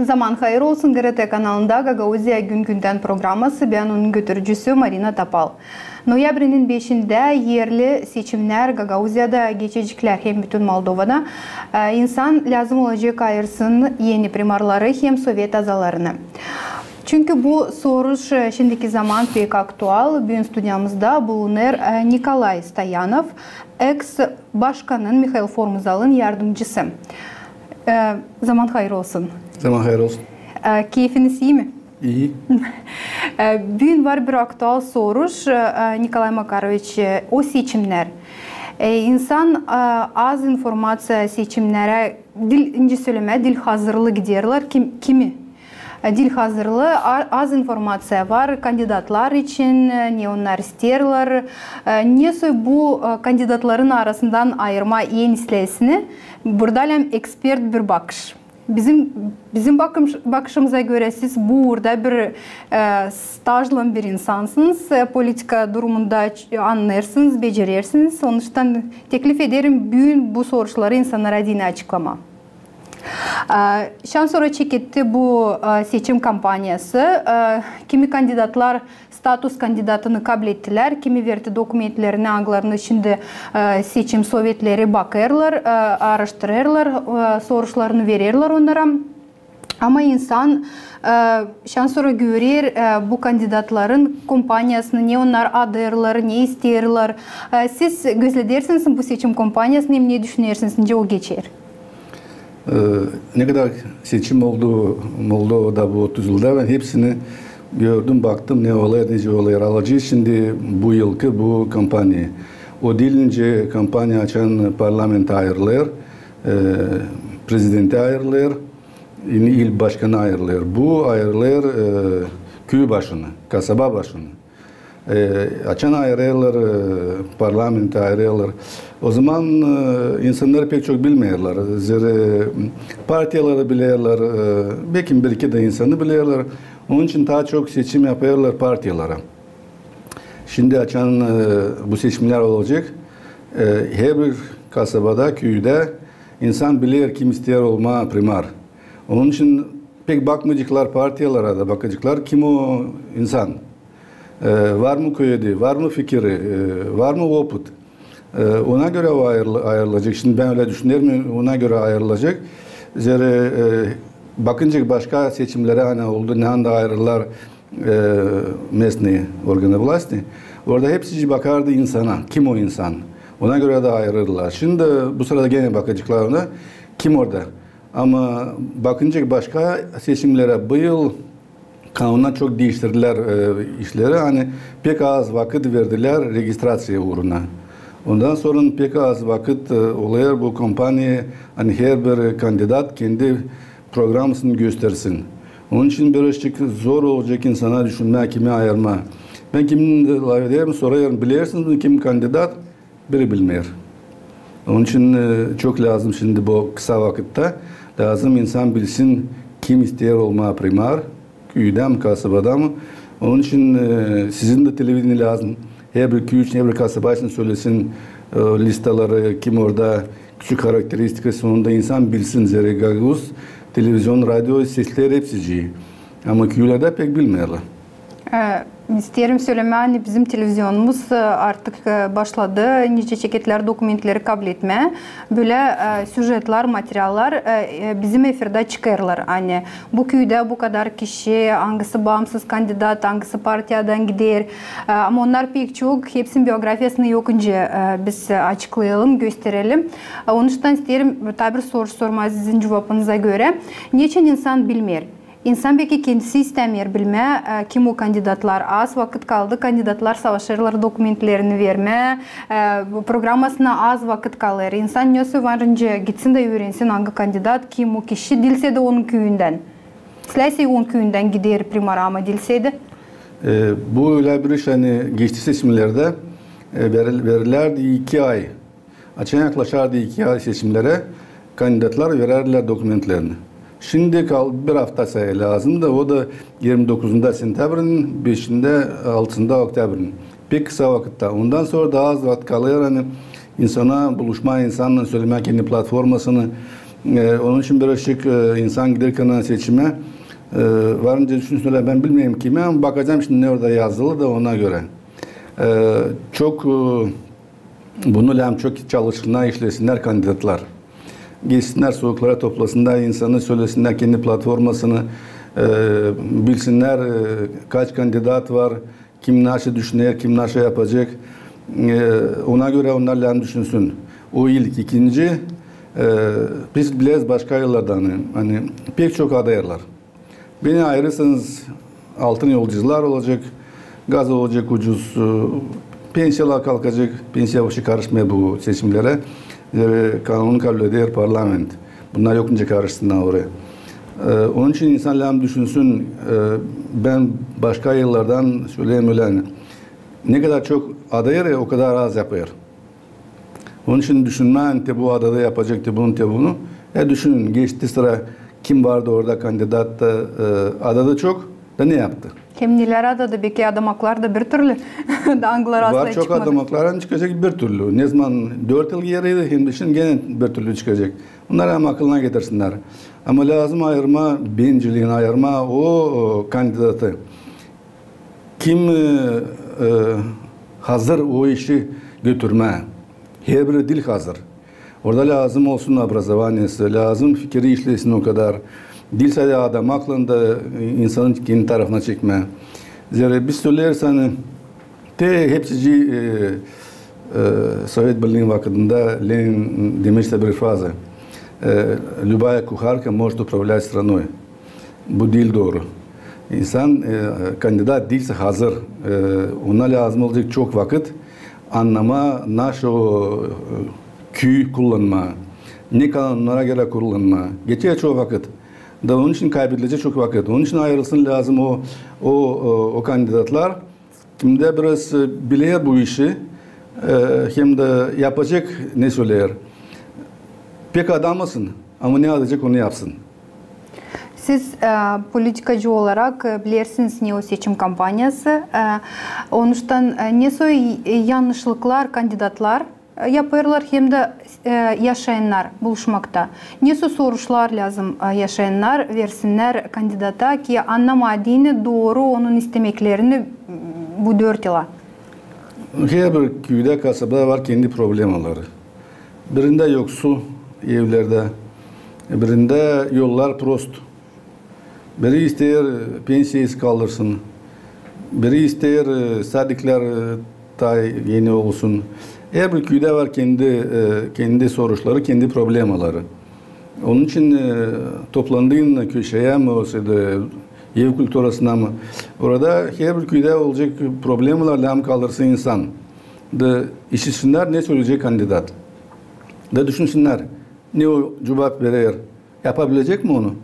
Zaman hayır olsun GRT kanalında Gagauzya gün günden programması ben onun götürücüsü Marina Tapal. Noyabrinin 5'inde yerli seçimler Gagauzya'da geçecekler hem bütün Moldova'da. İnsan lazım olacak ayırsın yeni primarları hem Sovyet azalarını. Çünkü bu soruş şimdiki zaman pek aktual. Bugün stüdyomuzda bulunur Nikolay Stoyanov, ex-başkanın Mikhail Formuzal'ın yardımcısı. Zaman hayır olsun. Zaman hayır olsun. Keyfiniz iyi mi? İyi. Bugün var bir aktual soruş Nikolay Makarovich, o seçimler. İnsan az informasya seçimlere, dil söyleme, dil hazırlığı gidiyorlar. Kimi? Dil hazırlığı, az informasya var kandidatlar için, ne onlar isterler. Neyse bu kandidatların arasından ayırma en iyisini burada ekspert bir bakış. Bizim bakışımıza göre siz burada bir stajlı bir insansınız, politika durumunda anlarsınız, becerirsiniz. Sonuçta teklif ederim bugün bu soruları insanlara dini açıklama. Şan sonra çekildi bu seçim kampanyası. Kimi kandidatlar status kandidatını kabul ettiler, kimi verdi dokumentlerini, ağlarını şimdi seçim sovyetleri bakarlar, araştırırlar, soruşlarını verirler onlara. Ama insan şan sonra görür bu kandidatların kampanyasını, ne onlar adırlar, ne isterler. Siz gözledersiniz bu seçim kampanyasını, ne düşünürsünüz, ne o geçer? Ne kadar seçim oldu Moldova'da bu 30 yılda ben hepsini gördüm, baktım ne oluyor, nece oluyor. Alacağız şimdi bu yılki bu kampanya. O dilince kampanya açan parlamento ayrılır, prezidenti ayrılır, il başkanı ayrılır. Bu ayrılır köy başını, kasaba başını. Açan ayrılır, parlamento ayrılır. O zaman insanlar pek çok bilmiyorlar. Partiyaları biliyorlar, belki bir iki de insanı biliyorlar. Onun için daha çok seçim yapıyorlar partiyalara. Şimdi açan bu seçimler olacak. Her bir kasabada, köyde insan bilir kim ister olma primar. Onun için pek bakmayacaklar partiyalara da bakacaklar kim o insan. Var mı köyde, var mı fikri, var mı oput? Ona göre o ayrılacak. Şimdi ben öyle düşünüyorum, ona göre ayrılacak. Bakınca başka seçimlere hani oldu, ne anda ayrılırlar mesni organı vlasti. Orada hepsi bakardı insana, kim o insan? Ona göre de ayrılırlar. Şimdi bu sırada gene bakacaklar ona, kim orada? Ama bakınca başka seçimlere bu yıl kanundan çok değiştirdiler işleri. Hani pek az vakit verdiler registrasya uğruna. Ondan sonra pek az vakit oluyor bu kampanya. Hani her bir kandidat kendi programını göstersin. Onun için birazcık zor olacak insana düşünme, kimi ayırma. Ben kimin layıklarım soruyorum. Bilirsiniz kim kandidat? Biri bilmiyor. Onun için çok lazım şimdi bu kısa vakitte. Lazım insan bilsin kim ister olma primar. Köyde mi, kasabada mı? Onun için sizin de televizyon lazım. Her bir köy için, her bir kasaba için söylesin listeleri, kim orada, küçük karakteristik sonunda insan bilsin. Gaguz, televizyon, radyo, sesler hepsi. Ama köylerde pek bilmiyorlar. İsterim söyleme, bizim televizyonumuz artık başladı. Nice çeketler, dokumentleri kabul etme. Böyle süjetler, materyaller bizim efirde çıkarlar. Hani bu köyde bu kadar kişi, hangisi bağımsız kandidat, hangisi partiyadan gider. Ama onlar pek çok, hepsinin biyografyasını yokunca biz açıklayalım, gösterelim. Onun için isterim tabi soru sorma sizin cevabınıza göre. Niçin insan bilmiyor? İnsan belki kendisi istemiyor bilme kim o kandidatlar. Az vakit kaldı. Kandidatlar savaşırlar dokumentlerini verme. Programmasına az vakit kalır. İnsan neyse varınca gitsin de öğrensin hangi kandidat kim o kişi dilse de onun köyünden. Sileyse onun köyünden gider primar ama dilse de. Bu öyle bir iş hani geçti seçimlerde verirlerdi 2 ay. Açığa yaklaşardı 2 ay seçimlere. Kandidatlar verirler dokumentlerini. Şimdi bir hafta sayı lazım da o da 29'unda sentябр'ın 5'inde 6'sında oktyabr'ın. Pek kısa vakitte. Ondan sonra daha az vakit kalıyor. Hani insana buluşma, insanla söyleme kendi platformasını Onun için birazcık insan giderken seçime varınca düşünsünler, ben bilmiyorum kime ama bakacağım şimdi ne orada yazılı da ona göre. Çok bunu çok çalışsınlar, işlesinler kandidatlar. Geçsinler soğuklara toplasınlar, insanı söylesinler kendi platformasını, bilsinler kaç kandidat var, kim nasıl düşünüyor, kim nasıl yapacak. Ona göre onlarla düşünsün. O ilk. İkinci, biz biliriz başka yıllardan hani pek çok adaylar. Beni ayırırsanız altın yolcular olacak, gaz olacak ucuz, pensiyalar kalkacak, pensiya başı karışmaya bu seçimlere. Kanunu kabul eder parlament. Bunlar yokunca karışsınlar oraya. Onun için insanlar düşünsün, ben başka yıllardan söyleyeyim ne kadar çok adayır o kadar az yapar. Onun için düşünmeyin bu adada yapacak bunun bunu. Düşünün geçti sıra kim vardı orada kandidat da adada çok da ne yaptı? Hem neler adadı belki adamaklar da bir türlü anglar asla var çok çıkmadı. adamaklardan çıkacak bir türlü. Ne zaman 4 yıl geriydi hem düşün gene bir türlü çıkacak. Bunları hem aklına getirsinler. Ama lazım ayırma, bencilliğini ayırma o kandidatı. Kim hazır o işi götürme. Her bir dil hazır. Orada lazım olsun образованiyesi, lazım fikri işlesin o kadar. Dil sadece adam aklında insanın kendi tarafına çekme. Zira biz söylersen hepsi Sovyet Birliği vaktinde Lenin demişti bir fraze. Любая кухарка может управлять страной. Bu dil doğru. İnsan kandidat değilse hazır. Ona lazım olacak çok vakit anlama, nasıl küy kullanma, ne kanunlara göre kullanma. Geçiyor çok vakit. Da onun için kaybedilecek çok vakit. Onun için ayrılsın lazım o kandidatlar. Kimde biraz biliyor bu işi hem de yapacak ne söyler. Pek adamısın ama ne alacak onu yapsın. Siz politikacı olarak bilirsiniz ne o seçim kampanyası. Onuştan ne yanlışlıklar kandidatlar yaparlar hem de yaşayanlar buluşmakta. Ne soruşlar lazım yaşayanlar versinler kandidata ki anlamadığını doğru onun istemeklerini bu 4 yıla. Her bir köyde kasabada var kendi problemleri. Birinde yok su evlerde, birinde yollar prost. Biri ister pensiyası kaldırsın, biri ister sadıklar yeni olsun. Her bir köyde var kendi soruşları, kendi problemleri. Onun için toplandığın köşeye mi olsaydı, ev kültürasına mı? Orada her bir köyde olacak problemlerle hem kalırsa insan. Da işitsinler ne söyleyecek kandidat. Da düşünsünler ne o cevap verir. Yapabilecek mi onu?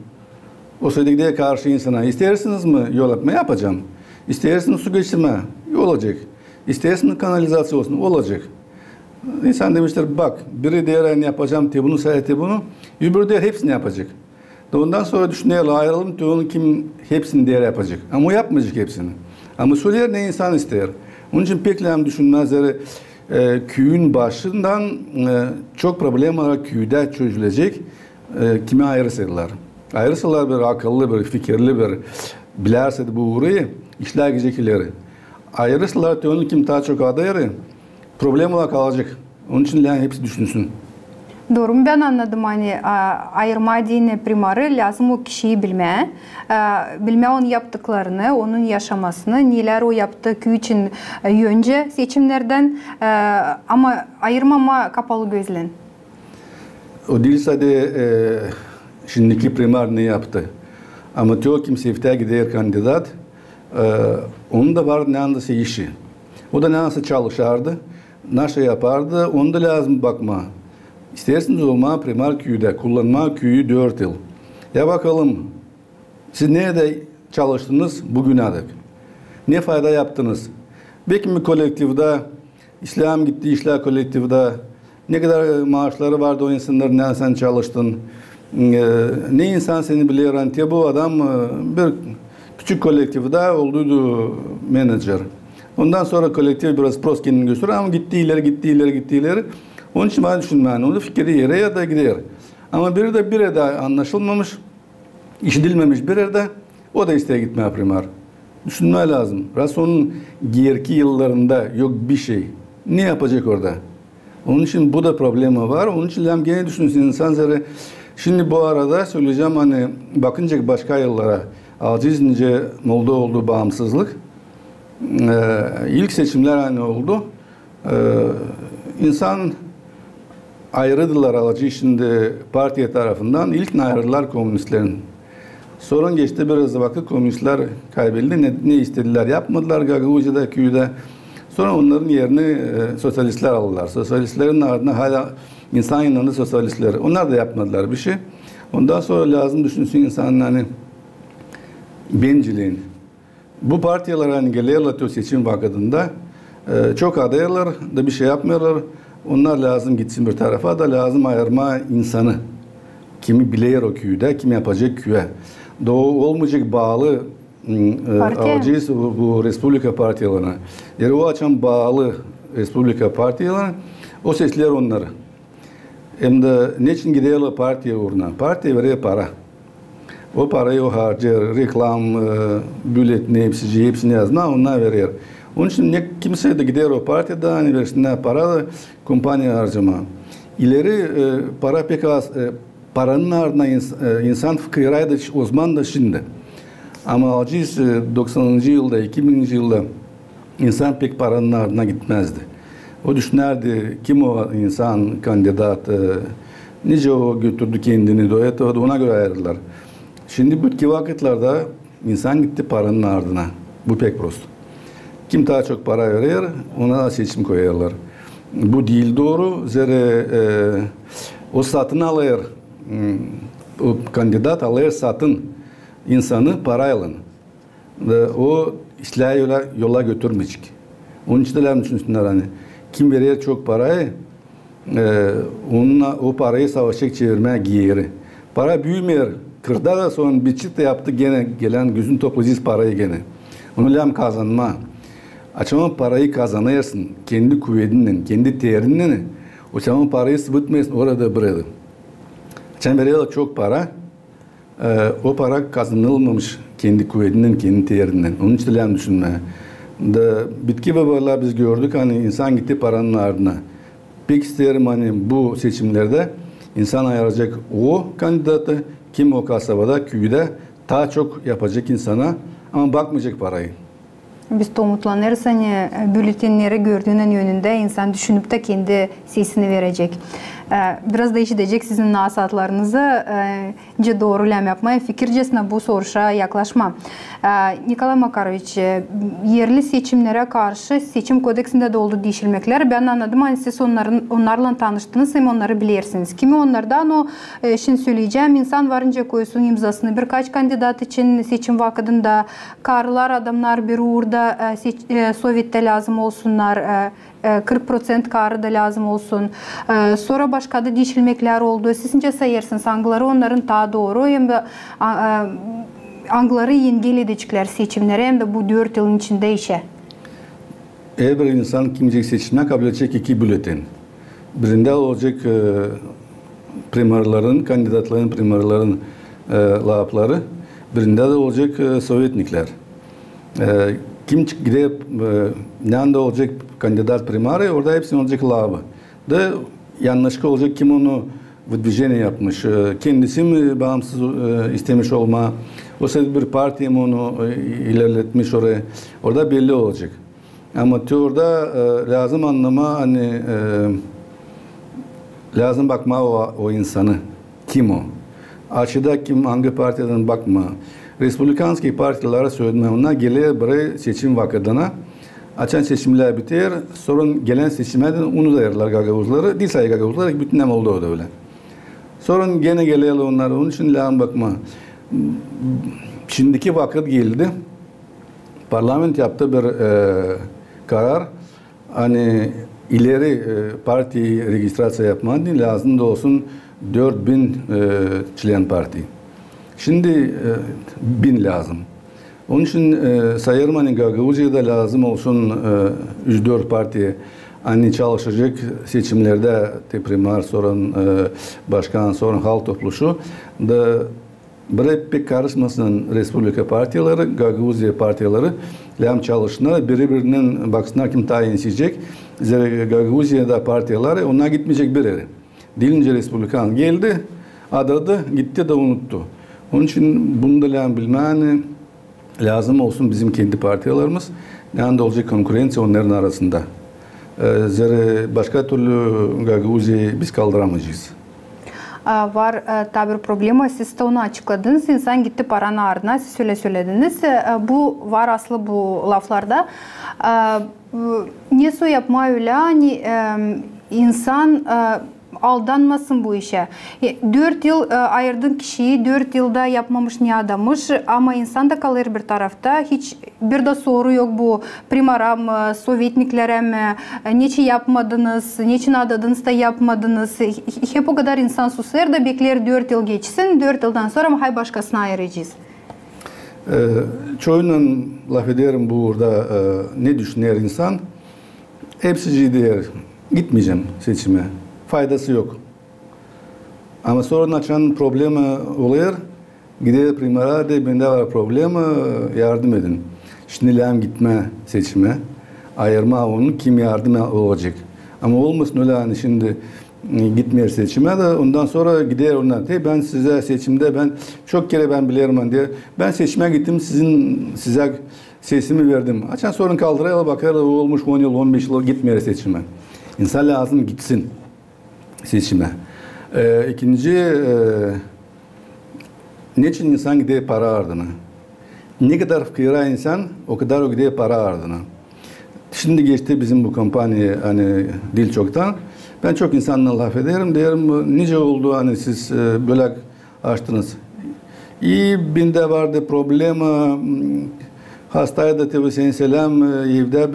O söylediğine karşı insana istersiniz mi yol yapma yapacağım. İstersiniz su geçirme olacak. İstersiniz kanalizasyon olsun olacak. İnsan demişler bak biri diğer yapacağım bunu sayete bunu. Öbürü diğer hepsini yapacak. Ondan sonra düşünüyorlar ayrılalım onun kim hepsini diğer yapacak. Ama o yapmayacak hepsini. Ama söyler ne insan ister. Onun için pek düşünmezler. Köyün başından çok problem olarak köyde çözülecek. Kime ayrısırlar. Ayrısırlar bir akıllı bir fikirli bir bilerse de bu uğrayı işler gidecekleri. Ayrısırlar onun kim daha çok adayarı problem olarak kalacak. Onun için hepsi düşünsün. Doğru mu ben anladım hani ayırma dini primarı lazım o kişiyi bilme. Bilme onun yaptıklarını, onun yaşamasını, neler o yaptığı köy için önce seçimlerden ama ayırmama kapalı gözlen. O değil sadece şimdiki primar ne yaptı. Ama çok kimse iftihar gider kandidat onun da var ne andası işi. O da ne nasıl çalışırdı, nasıl yapardı, onu da lazım bakma. İsterseniz olma primar köyde, kullanma köyü 4 yıl. Ya bakalım, siz nerede çalıştınız bugüne dek? Ne fayda yaptınız? Belki bir kolektifde, İslam gitti işler kolektifde, ne kadar maaşları vardı o insanların ne sen çalıştın? Ne insan seni bilir diye bu adam bir küçük kolektifde oldu menajer. Ondan sonra kolektif biraz pros kendini gösteriyor ama gitti ileri. Onun için ben düşünmem. Onu fikri yere ya da gider. Ama bir de anlaşılmamış, işitilmemiş bir yerde o da isteye gitmeye primar. Düşünme lazım. Rason'un geriki yıllarında yok bir şey. Ne yapacak orada? Onun için bu da problemi var. Onun için hem gene düşünsün insan zerre. Şimdi bu arada söyleyeceğim hani bakınca başka yıllara 600. Moldova oldu bağımsızlık. İlk seçimler hani oldu. İnsan ayrıldılar alıcı şimdi partiye tarafından. İlk ayrıldılar komünistlerin. Sorun geçti biraz vakit komünistler kaybedildi. Ne istediler yapmadılar Gagavuzya'da, köyde. Sonra onların yerini sosyalistler aldılar. Sosyalistlerin ardından hala insan inandı sosyalistler. Onlar da yapmadılar bir şey. Ondan sonra lazım düşünsün insanın hani benciliğin. Bu partiyalar hani geliyorlar seçim vakitinde çok adaylar da bir şey yapmıyorlar. Onlar lazım gitsin bir tarafa da lazım ayırma insanı. Kimi bilir o köyde, kimi yapacak köye. Doğu olmayacak bağlı alacağız bu Respublika partiyalarına. Yani o açan bağlı Respublika partiyalarına o seçiler onları. Hem de ne için gidiyorlar partiye uğruna? Partiye veriyor para. O parayı o harcar, reklam, bülletini, hepsini yazma onlar veriyor. Onun için ne kimse de gidiyor o partide hani versinler para da kumpanya harcama. İleri para pek az, paranın ardına insan fıkraydı uzman da şimdi. Ama alacağız 90. yılda, 2000. yılda insan pek paranın ardına gitmezdi. O düşünerdi kim o insan kandidat, nice o götürdü kendini de ona göre ayırdılar. Şimdi bu vakitlerde insan gitti paranın ardına. Bu pek prost. Kim daha çok para veriyor ona seçim koyarlar. Bu değil doğru. Zere o satın alır. O kandidat alır satın insanı parayla. Ve o işler yola götürmeyecek. Onun için de düşünsünler hani kim veriyor çok parayı onunla o parayı savaşacak çevirmeye giyeri. Para büyümüyor. Kırda da sonra bir çift de yaptı gene gelen gözün toplayacağız parayı gene. Onu lam kazanma. Açama parayı kazanırsın. Kendi kuvvetinden, kendi değerinden. O zaman parayı sıvıtmayasın orada burada. Açan veriyorlar çok para. O para kazanılmamış kendi kuvvetinden, kendi değerinden. Onun için lam düşünme. Bitki babalar biz gördük hani insan gitti paranın ardına. Pek isterim hani bu seçimlerde insan ayıracak o kandidatı kim o kasabada, köyde daha çok yapacak insana ama bakmayacak parayı. Biz de umutlanırız hani bültenleri gördüğünün yönünde insan düşünüp de kendi sesini verecek. Biraz da işitecek sizin nasihatlarınızı doğru lem yapmaya fikircesine bu soruşa yaklaşma. Nikolay Makarovich, yerli seçimlere karşı seçim kodeksinde de oldu değişilmekler. Ben anladım hani siz onlarla tanıştınız hem onları bilirsiniz. Kimi onlardan o şimdi söyleyeceğim insan varınca koysun imzasını birkaç kandidat için seçim vakitinde karılar adamlar bir uğurda Sovyet'te lazım olsunlar. 40% karı da lazım olsun. Sonra başka da değişilmekler oldu. Sizce sayırsınız hangıları onların daha doğru hem de hangıları engel edecekler seçimlere hem de bu 4 yılın içinde işe. Eğer bir insan kimcek seçimine kabul edecek iki bülten. Birinde olacak primarların, kandidatların primarların lafları. Birinde de olacak Sovyetnikler. Kim gidip nerede olacak kandidat primarı orada hepsinin olacak labı. Da yanlışlıkla olacak kim onu vıdvijene yapmış. Kendisi mi bağımsız istemiş olma. O sırada bir parti mi onu ilerletmiş oraya. Orada belli olacak. Ama teoride lazım anlama hani lazım bakma o insanı. Kim o? Açıda kim hangi partiden bakma. Respublikanski partilere söyleme. Onlar gelir buraya seçim vakitine. Açan seçimler biter. Sonra gelen seçimlerden onu da ayırırlar Gagavuzları. Değil sayı Gagavuzları. Bütün ne oldu o da öyle. Sonra gene geliyorlar onlar. Onun için lazım bakma. Şimdiki vakit geldi. Parlament yaptı bir karar. Hani ileri parti registrasyon yapmak değil. Lazım da olsun 4000 çilen parti. Şimdi 1000 lazım. Onun için sayırım hani Gagavuzya'da lazım olsun 3-4 parti. Hani çalışacak seçimlerde primar sorun, başkan sorun, halk topluluğu da buraya pek karışmasın Respublika partiyaları, Gagauzya partiyaları lem çalışına birbirinin baksınlar kim tayin edecek. Gagauzya'da partiyaları ona gitmeyecek bir yere. Dilince Respublikan geldi, adadı, gitti de unuttu. Onun için bunu da lem bilmen lazım olsun bizim kendi partiyalarımız. Ne anda olacak konkurensiya onların arasında. Başka türlü Gagauzya'yı biz kaldıramayacağız. Var tabi problema, siz de onu açıkladınız. İnsan gitti paranın ardına, siz öyle söylediniz. Bu var aslı bu laflarda. Niye yapma öyle? Hani insan aldanmasın bu işe. 4 yıl ayırdın kişiyi, 4 yılda yapmamış ne adamış ama insan da kalır bir tarafta. Hiç bir de soru yok bu primara mı, sovyetniklere mi, niçin yapmadınız, niçin adadınız da yapmadınız. Hep o kadar insan susar da bekler 4 yıl geçsin, 4 yıldan sonra ama hay başkasına ayıracağız. Çoğunun laf ederim burada ne düşünür insan? Hepsi der, gitmeyeceğim seçime. Faydası yok. Ama sorun açan problemi oluyor. Gider primara de bende var problemi yardım edin. Şimdi lem gitme seçime. Ayırma onun kim yardım olacak. Ama olmasın öyle hani şimdi gitmeyer seçime de ondan sonra gider ondan. Ben size seçimde ben çok kere ben bilirim diye. Ben seçime gittim size sesimi verdim. Açan sorun kaldırıyor bakar olmuş 10 yıl 15 yıl gitmeyer seçime. İnsan lazım gitsin seçime. İkinci, niçin insan gidiyor para ardına? Ne kadar fakir insan, o kadar o gidiyor para ardına. Şimdi geçti bizim bu kampanya hani dil çoktan. Ben çok insanla laf ederim, derim nice oldu hani siz böyle açtınız. İyi binde vardı problem, hastaya da tabi sen selam, evde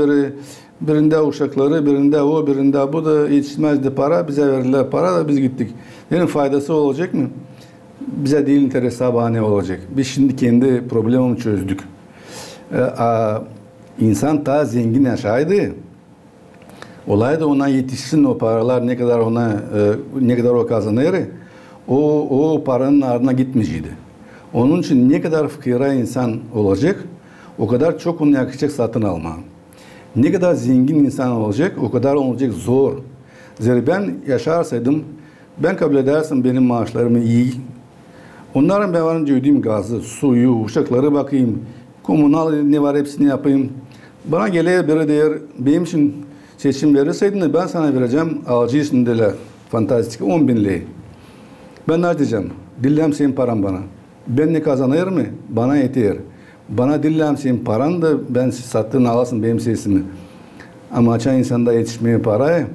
birinde uşakları, birinde o, birinde bu da yetişmezdi para. Bize verirler para da biz gittik. Yani faydası olacak mı? Bize değil interesa bahane olacak. Biz şimdi kendi problemimi çözdük. İnsan daha zengin yaşaydı. Olay da ona yetişsin o paralar ne kadar ona ne kadar o kazanır. O paranın ardına gitmeyecekti. Onun için ne kadar fakir insan olacak o kadar çok onu yakışacak satın alma. Ne kadar zengin insan olacak, o kadar olacak zor. Zira ben yaşarsaydım, ben kabul edersem benim maaşlarım iyi. Onların ben varınca ödeyeyim gazı, suyu, uşakları bakayım, kommunal ne var hepsini yapayım. Bana gele biri der, benim için seçim verirseydin de ben sana vereceğim, alacaksın dediler, fantastik 10.000 lira. Ben ne diyeceğim? Dillem senin paran bana. Ben ne kazanır mı? Bana yeter. Bana dillem senin paran da ben sattığını alasın benim sesimi. Ama açan insanda yetişmeye parayı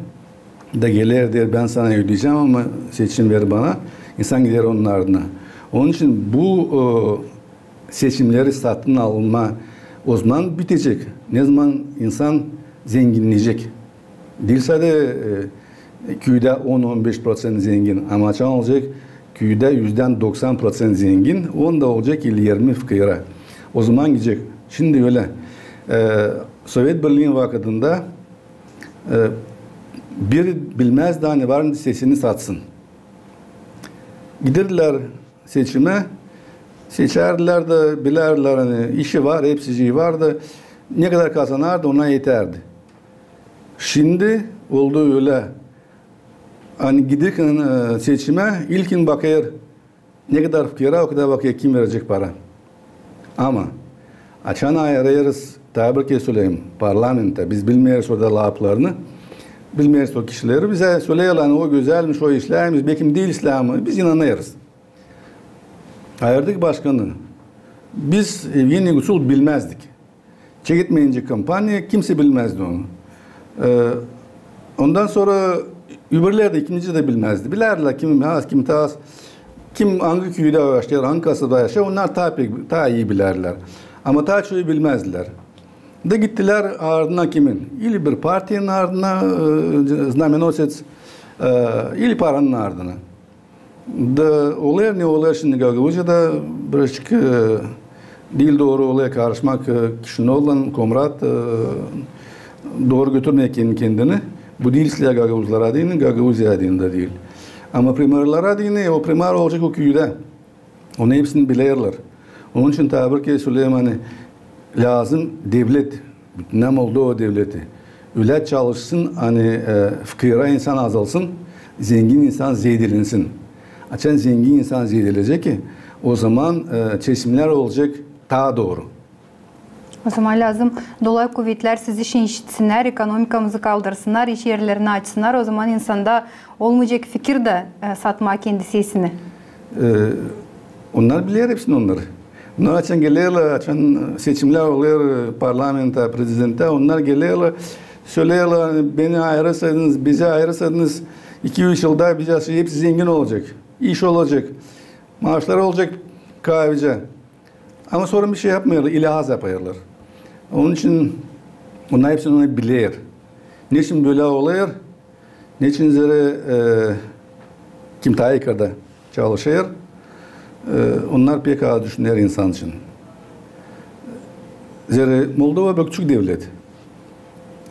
da gelir der ben sana ödeyeceğim ama seçim ver bana. İnsan gider onun ardına. Onun için bu seçimleri satın alma o zaman bitecek. Ne zaman insan zenginleyecek. Değilse de köyde 10-15% zengin ama açan olacak köyde %90% zengin. Onda olacak 20 fakire. O zaman gidecek. Şimdi öyle. Sovyet Birliği'nin vakitinde bir bilmez daha ne var sesini satsın. Giderler seçime, seçerler de bilerler hani işi var, hepsi vardı. Ne kadar kazanardı ona yeterdi. Şimdi oldu öyle. Hani giderken seçime ilkin bakıyor ne kadar fakire o kadar bakıyor kim verecek para. Ama açan ayarayırız tabir ki söyleyeyim parlamentte biz bilmeyiz orada laflarını bilmeyiz o kişileri bize söyleyelim o güzelmiş o işlerimiz belki değil İslam'ı biz inanıyoruz. Ayırdık başkanı. Biz yeni usul bilmezdik. Çekitmeyince kampanya kimse bilmezdi onu. Ondan sonra öbürler de ikinci de bilmezdi. Bilerler kim az kim az kim hangi köyde yaşıyor, hangi kasabada yaşıyor onlar daha iyi bilirler. Ama daha çoğu bilmezler. Da gittiler ardına kimin? İli bir partinin ardına, znamenosец, ili paranın ardına. Da oluyor ne oluyor şimdi Gagavuzya'da birazcık değil doğru olaya karışmak kişinin olan komrat doğru götürmeye kendini. Bu değil silah Gagavuzlar adını, Gagavuzya adında değil. Ama primarlar adını, o primar olacak o köyde. Onu hepsini bilirler. Onun için tabir ki Süleyman'ı lazım devlet, ne oldu o devleti. Öyle çalışsın, hani fakir insan azalsın, zengin insan zeydilensin. Açan zengin insan zeydilecek ki o zaman çeşimler olacak daha doğru. O zaman lazım dolayı kuvvetler sizi işitsinler, ekonomikamızı kaldırsınlar, iş yerlerini açsınlar. O zaman insanda olmayacak fikir de satma kendi sesini. Onlar bilir hepsini onları. Onlar açan gelirler, açan seçimler oluyor parlamenta, prezidente. Onlar gelirler, söylerler beni ayırırsanız, bizi ayırırsanız 2-3 yılda biz hepsi zengin olacak. İş olacak, maaşlar olacak kahvece. Ama sonra bir şey yapmıyorlar, ilahaz yapıyorlar. Onun için onlar hepsini onu bilir. Niçin böyle oluyor? Niçin zere kim Tayyip'de çalışıyor? Onlar pek az düşünür insan için. Zere Moldova bir küçük devlet.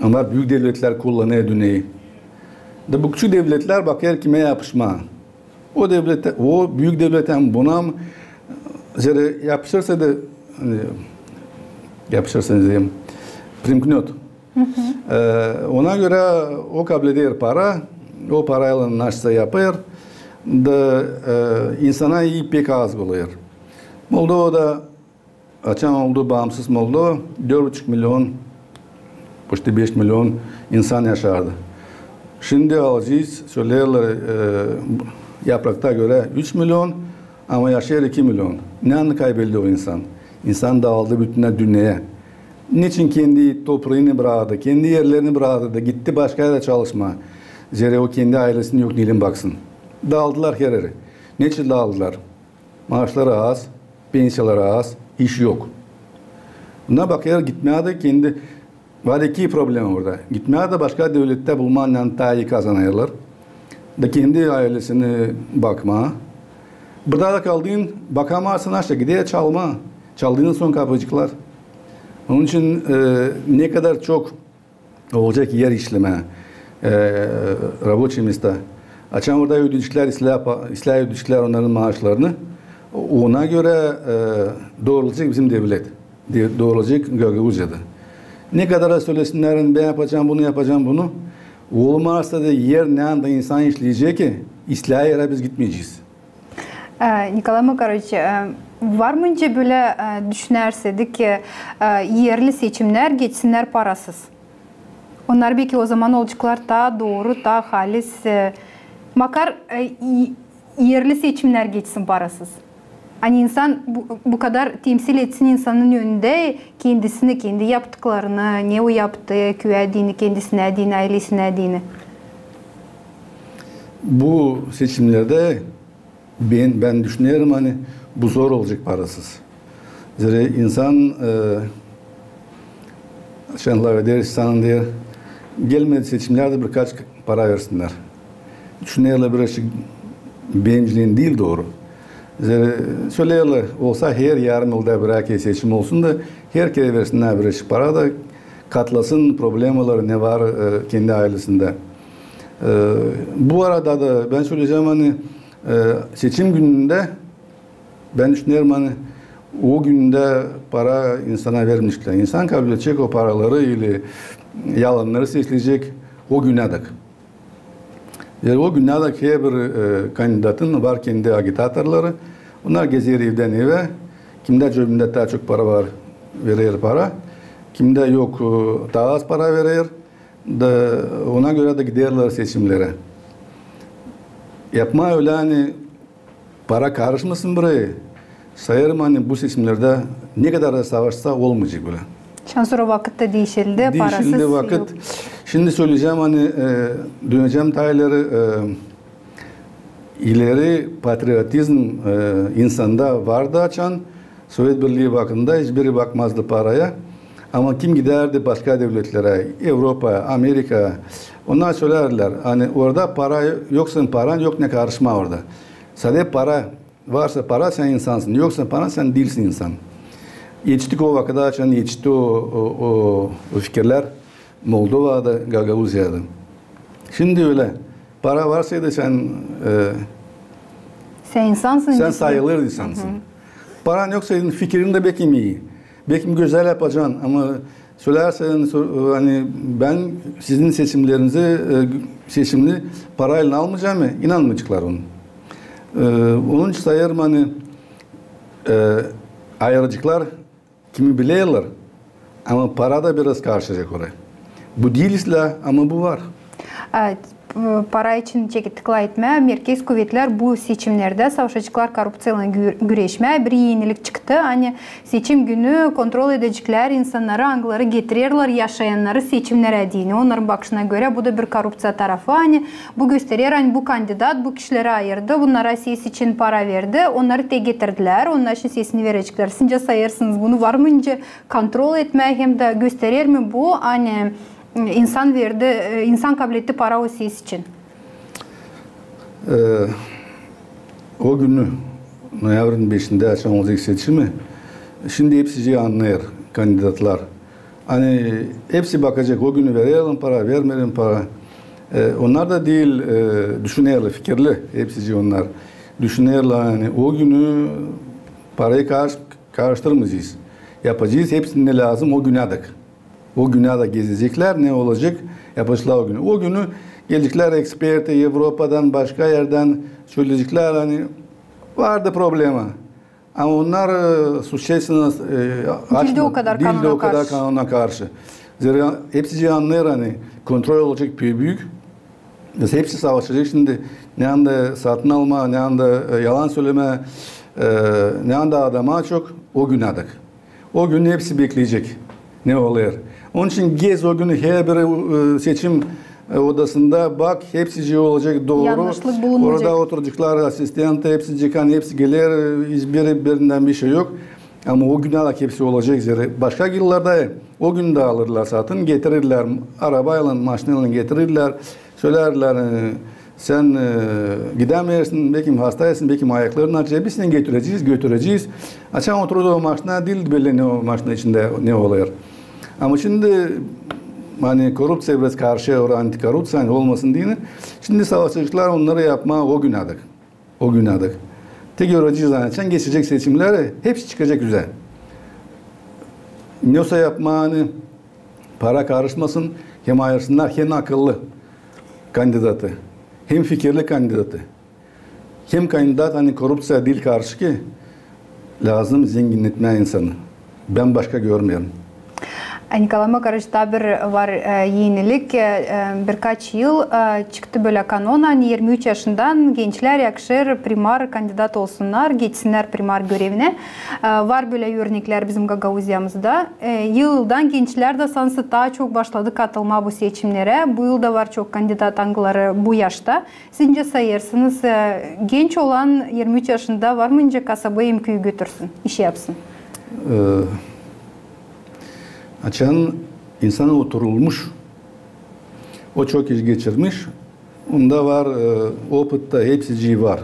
Ama büyük devletler kullanıyor dünyayı. Da bu küçük devletler bakıyor kime yapışma. O devlete, o büyük devletten buna zere yapışırsa da hani, yapışırsanız diyeyim primknot. Ona göre o kabul eder para, o parayla naşsa yapar da insana iyi pek az oluyor. Moldova'da açan oldu bağımsız Moldova 4,5 milyon, işte 5 milyon insan yaşardı. Şimdi alacağız, söylerler yaprakta göre 3 milyon ama yaşar 2 milyon. Ne anı kaybedildi o insan? İnsan dağıldı bütün dünyaya. Niçin kendi toprağını bıraktı, kendi yerlerini bıraktı, gitti başka yerde çalışma. Zira o kendi ailesinin yok nilin baksın. Dağıldılar her yere. Niçin dağıldılar? Maaşları az, pensiyaları az, iş yok. Buna bakıyor gitmeye de kendi var iki problem orada. Gitmeye de başka devlette bulmanla daha iyi kazanıyorlar. Da kendi ailesine bakma. Burada da kaldığın bakamazsın işte gidiyor çalma. Çaldığın son kapıcıklar. Onun için ne kadar çok olacak yer işleme ravoçi места. Açan orada ödeyiciler, ıslah ödeyiciler onların maaşlarını. Ona göre doğrulacak bizim devlet. Doğrulacak Gagavuzya'da. Ne kadar söylesinler ben yapacağım bunu yapacağım bunu. Olmazsa da yer ne anda insan işleyecek ki ıslaha yere biz gitmeyeceğiz. Nikolay Makarovich, var mı önce böyle düşünerseydik ki yerli seçimler geçsinler parasız? Onlar belki o zaman olacaklar daha doğru, daha halis. Makar yerli seçimler geçsin parasız. Hani insan bu kadar temsil etsin insanın önünde kendisini, kendi yaptıklarını, ne o yaptı, küvediğini, kendisine edini, ailesine edini. Bu seçimlerde ben düşünüyorum hani bu zor olacak parasız. Zira insan şanlar der, insan der, gelmedi seçimlerde birkaç para versinler. Düşünüyorlar birazcık bencilliğin değil doğru. Söylerler olsa her yarım yılda bir seçim olsun da herkese versinler birazcık para da katlasın problemleri ne var kendi ailesinde. Bu arada da ben söyleyeceğim hani seçim gününde ben düşünüyorum hani o günde para insana vermişler. İnsan kabul edecek o paraları ile yalanları seçilecek o güne dek. Yani o günde dek her bir kandidatın var kendi agitatorları. Onlar geziyor evden eve. Kimde cebinde daha çok para var veriyor para. Kimde yok daha az para veriyor. Da ona göre de giderler seçimlere. Yapma öyle hani para karışmasın buraya. Sayarım hani bu seçimlerde ne kadar da savaşsa olmayacak böyle. Sonra vakit de değişildi. Değişildi vakit. Yok. Şimdi söyleyeceğim hani döneceğim tayları ileri patriotizm insanda vardı açan. Sovyet Birliği vakında hiçbiri bakmazdı paraya. Ama kim giderdi başka devletlere, Avrupa, Amerika, onlar söylerler. Hani orada para yoksa paran yok ne karışma orada. Sadece para varsa para sen insansın. Yoksa para sen değilsin insan. Yetiştik o vakıda açan yetişti o fikirler Moldova'da, Gagavuzya'da. Şimdi öyle. Para varsaydı sen sen insansın. Sen sayılır insansın. Paran yoksa fikrin de belki iyi. Belki güzel yapacaksın ama söylersen hani ben sizin seçimini parayla almayacağım mı? İnanmayacaklar onun. Onun için sayarım hani ayırıcıklar kimi biliyorlar ama para da biraz karşılayacak oraya. Bu değil ıslah ama bu var. Evet. Para için çekitlikla etme, merkez kuvvetler bu seçimlerde savaşçılar korrupsiyayla güreşme bir yenilik çıktı. Hani seçim günü kontrol edecekler insanları, angları getirirler, yaşayanları seçimlere dini. Onların bakışına göre bu da bir korrupsiya tarafı. Hani bu gösterir, hani bu kandidat bu kişilere ayırdı, bunlara ses için para verdi, onları tek getirdiler, onlar için sesini verecekler. Sizce sayırsınız bunu var mı önce kontrol etme hem de gösterir mi bu hani İnsan verdi, insan kabul etti para o ses için. O günü noyabrın 5'inde açan olacak seçimi şimdi hepsi anlayır kandidatlar. Hani hepsi bakacak o günü verelim para, vermeyelim para. Onlar da değil düşünüyorlar, fikirli hepsi onlar. Düşünüyorlar hani o günü parayı karıştırmayacağız. Yapacağız hepsine lazım o güne dek. O güne de gezecekler ne olacak yapacaklar o günü. O günü gelecekler eksperti Avrupa'dan başka yerden söyleyecekler hani vardı problema. Ama onlar suçesini dilde o kadar kanuna karşı. Zira hepsi anlar hani kontrol olacak büyük. Hepsi savaşacak şimdi ne anda satın alma, ne anda yalan söyleme, ne anda adama çok o güne dek. O gün hepsi bekleyecek. Ne oluyor? Onun için gez o günü her bir seçim odasında bak hepsi olacak doğru. Yanlışlık bulunmayacak. Orada oturacaklar asistan hepsi çıkan hepsi gelir hiçbirinden bir şey yok. Ama o gün hepsi olacak. Başka yıllarda o gün de alırlar zaten getirirler arabayla maşinayla getirirler söylerler sen gidemezsin belki hastaysın belki ayaklarını açacak biz seni götüreceğiz. Açan oturduğu maşina değil belli o maşina içinde ne oluyor. Ama şimdi hani korrupsiya biraz karşı anti korrupsiya olmasın diye şimdi savaşçılar onları yapma o gün adık. O gün adık. Tek göreceğiz zaten geçecek seçimler hepsi çıkacak güzel. Neyse yapma hani para karışmasın hem ayırsınlar hem akıllı kandidatı hem fikirli kandidatı hem kandidat hani korrupsiya değil karşı ki lazım zenginletme insanı. Ben başka görmüyorum. Nikolay Makarov'da bir var yenilik birkaç yıl çıktı böyle kanun 23 yaşından gençler yakışır primar kandidat olsunlar geçsinler primar görevine var böyle örnekler bizim Gagavuzya'mızda yıldan gençler de sansı daha çok başladı katılma bu seçimlere bu yılda var çok kandidat angıları bu yaşta sizce sayırsınız genç olan 23 yaşında var mı ince kasabı imküyü götürsün iş yapsın? Açan insana oturulmuş, o çok iş geçirmiş, onda var, opıtta hepsi var.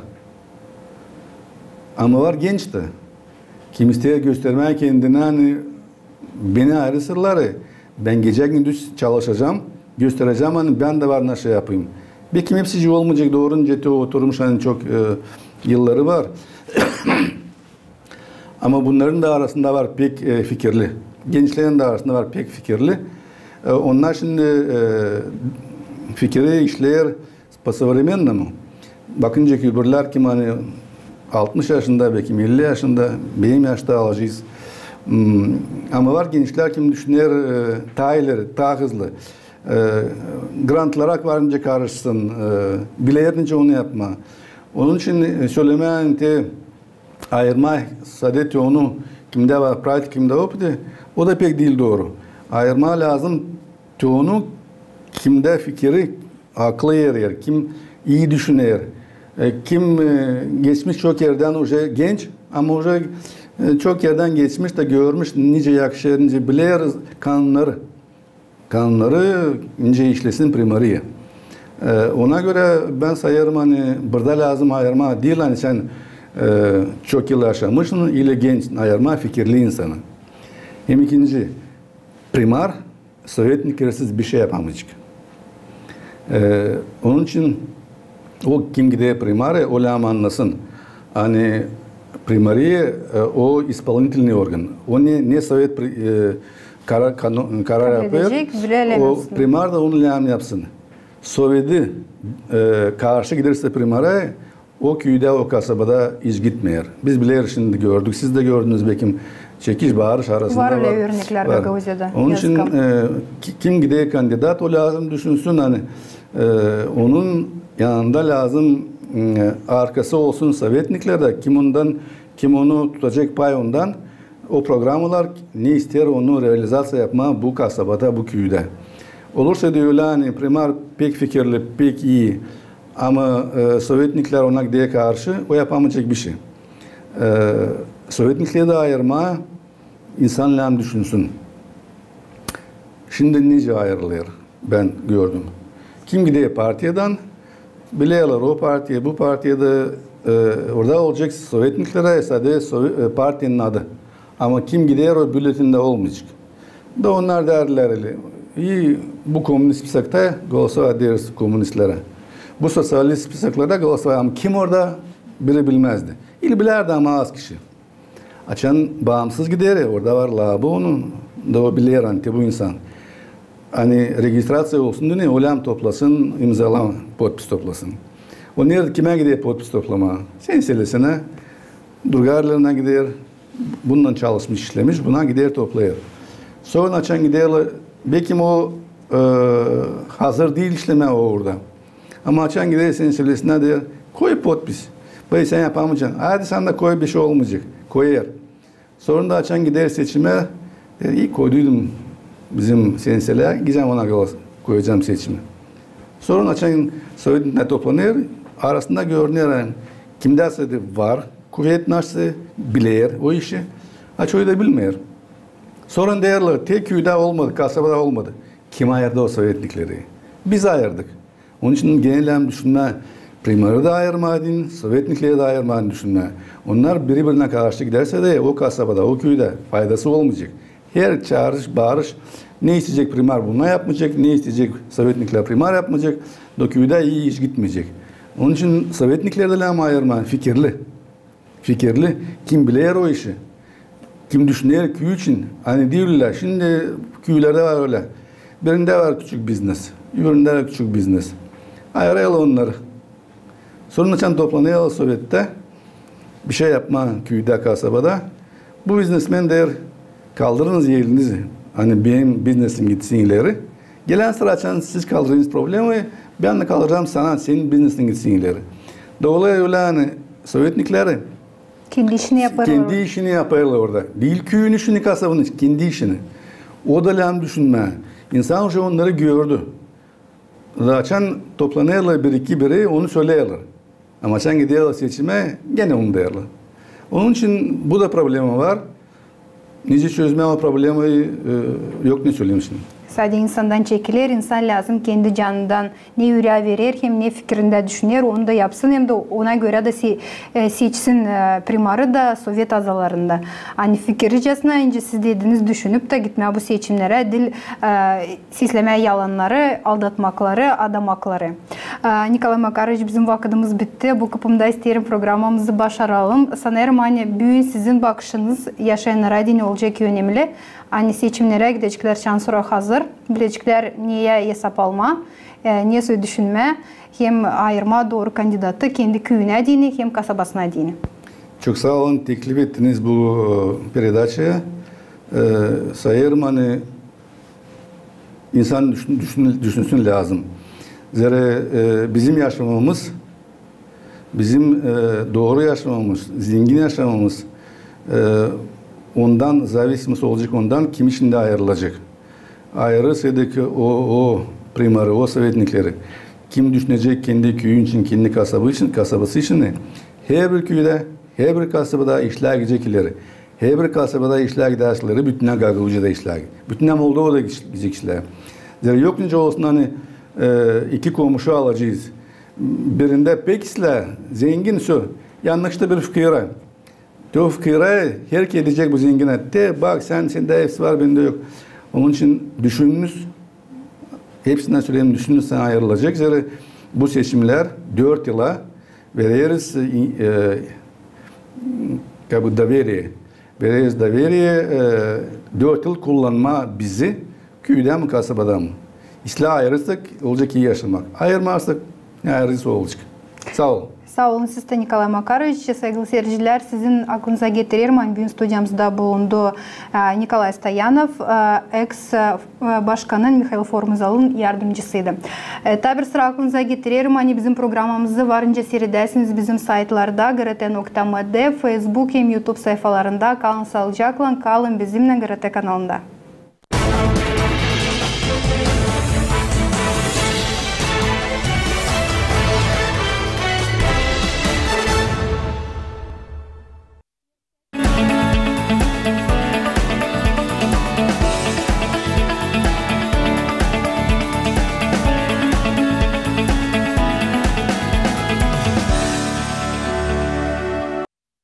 Ama var genç de, kim isteğe göstermeye kendine hani beni ayrı sırları, ben gece gündüz çalışacağım, göstereceğim hani ben de var nasıl yapayım. Belki hepsi olmayacak doğru oturmuş hani çok yılları var. Ama bunların da arasında var pek fikirli. Gençlerin de arasında var pek fikirli. Onlar şimdi fikri işler pasavremenno mu? Bakınca ki öbürler kim hani 60 yaşında belki 50 yaşında benim yaşta alacağız. Ama var gençler kim düşünür daha hızlı. Grantlara varınca karışsın. Bileyerince onu yapma. Onun için söylemeyen ayırma sadece onu kimde var pratik kimde opti o da pek değil doğru. Ayırma lazım çoğunu kimde fikri aklı yer kim iyi düşünür. Kim geçmiş çok yerden hoca genç ama hoca çok yerden geçmiş de görmüş nice yakışır nice bilir kanunları nice işlesin primariye. Ona göre ben sayarım hani burada lazım ayırma değil hani sen çok yıl yaşamışsın ile genç ayırma fikirli insanı. Hem ikinci primar sovyetnikersiz bir şey yapamayacak. Onun için o kim gidiyor primare, o anlasın. Hani primariye o исполнительный organ. O ne sovet karar yapıyor. O primar da onu yapsın. Soveti karşı giderse primare o köyde, o kasabada iş gitmiyor. Biz bile şimdi gördük. Siz de gördünüz belki çekiş bağırış arasında var. Var öyle örnekler Gagauziya'da. Onun için kim gidiyor kandidat o lazım düşünsün hani onun yanında lazım arkası olsun sovetnikler de kim onu tutacak pay ondan o programlar ne ister onu realizasyon yapma bu kasabada bu köyde. Olursa diyorlar hani primar pek fikirli pek iyi ama sovetnikler ona gidiyor karşı o yapamayacak bir şey. Sovetnikleri de ayırma insanlar düşünsün. Şimdi nice ayrılıyor ben gördüm. Kim gidiyor partiyeden biliyorlar o partiye bu partiye de orada olacak sovetniklere sadece partinin adı. Ama kim gidiyor o bülletinde olmayacak. Da onlar derler iyi bu komünist pisakta golsa ederiz komünistlere. Bu sosyalist pisaklarda golsa ama kim orada biri bilmezdi. İl bilerdi ama az kişi. Açan bağımsız gider orada var labı onun da o bilir anti bu insan. Hani registrasyon olsun diye olam toplasın, imzalama, potpis toplasın. O nerede kime gidiyor potpis toplama? Sen selesine durgarlarına gider. Bundan çalışmış işlemiş, buna gider toplayır. Sonra açan gider, belki o hazır değil işleme o orada. Ama açan gider sen selesine der, koy potpis. Bey sen yapamayacaksın. Hadi sen de koy bir şey olmayacak. Koyar. Sonra da açan gider seçime, iyi koyduydum bizim senseler, gideceğim ona koyacağım seçimi. Sonra açan Sovyet'ine toplanır, arasında görünür kim derse de var, kuvvet nasıl bilir o işi, açıyı da bilmiyor. Sonra derler, tek köyde olmadı, kasabada olmadı. Kim ayırdı o Sovyetlikleri? Biz ayırdık. Onun için genel düşünme, primarı da ayırmadın, Sovyetlikleri de ayırmadın düşünme. Onlar birbirine karşı giderse de o kasabada, o köyde faydası olmayacak. Her çağrış, bağırış ne isteyecek primar buna yapmayacak, ne isteyecek Sovyetnikler primar yapmayacak, o köyde iyi iş gitmeyecek. Onun için Sovyetnikler de lama ayırma, fikirli. Fikirli, kim bilir o işi. Kim düşünür köy için, hani diyorlar, şimdi köylerde var öyle. Birinde var küçük biznes, öbüründe var küçük biznes. Ayırıyorlar onları. Sonra açan toplanıyor Sovyet'te, bir şey yapma köyde, kasabada. Bu biznesmen der, kaldırınız yerinizi. Hani benim biznesim gitsin ileri. Gelen sıra açan siz kaldırınız problemi, ben de kaldıracağım sana, senin biznesin gitsin ileri. Dolayısıyla öyle hani Sovyetnikleri kendi işini yaparlar. Kendi işini yaparlar orada. Değil köyün işini, kasabın işini, kendi işini. O da lan düşünme. İnsan hoca onları gördü. Açan toplanıyorlar bir iki biri onu söylerler. Ama açan gidiyorlar seçime gene onu derler. Onun için bu da problemi var. Nice çözme o problemi yok ne söyleyeyim şimdi. Sadece insandan çekilir, insan lazım kendi canından ne yüreğe verir, hem ne fikrinde düşünür, onu da yapsın, hem de ona göre de seçsin primarı da Sovyet azalarında. Hani fikircesine önce siz dediniz düşünüp de gitmeye bu seçimlere, dil sisleme yalanları, aldatmakları, adamakları. Nikolay Makarovich bizim vaktimiz bitti. Bu kapımda isterim programımızı başaralım. Sanırım hani bugün sizin bakışınız yaşayanlara ne olacak önemli. Hani seçimlere gidecekler şansıra hazır. Bilecekler niye hesap alma, niye düşünme, hem ayırma doğru kandidatı kendi köyüne dini hem kasabasına dini. Çok sağ olun, teklif ettiniz bu передачaya. Sayarım hani insan düşünsün lazım. Zira bizim yaşamamız, bizim doğru yaşamamız, zengin yaşamamız ondan zavisimiz olacak, ondan kim içinde ayrılacak. Ayrılırsa da ki o primarı, o sovetnikleri kim düşünecek kendi köyün için, kendi kasabası için ne? Her bir köyde, her bir kasabada işler gidecek ileri. Her bir kasabada işler giderseleri bütün Gagauziya'da işler. Bütün Moldova'da gidecek işler. Zira yok nice olsun hani iki komşu alacağız. Birinde pekisler, zengin su, yanlışta bir fikire. O fikire herkes edecek bu zengine. De bak sende hepsi var, bende yok. Onun için düşününüz hepsinden söyleyeyim, düşünürsen ayrılacak üzere bu seçimler 4 yıla veririz veririz daveriye 4 yıl kullanma bizi köyden mi kasabadan mı? İşle ayırırsak olacak iyi yaşamak. Ayırmazsak ne ayrısı olacak. Sağ olun. Sağ olun siz de Nikolay Makarovich. Saygılı seyirciler, sizin aklınıza getirir. Bugün stüdyomuzda bulundu Nikolay Stoyanov, ex-başkanın Mikhail Formuzal'ın yardımcısıydı. Tabi sıra aklınıza getirir. Bizim programımızı varınca seyredesiniz bizim saytlarda grt.md, Facebook hem YouTube sayfalarında. Kalın sağlıcakla, kalın bizimle GRT kanalında.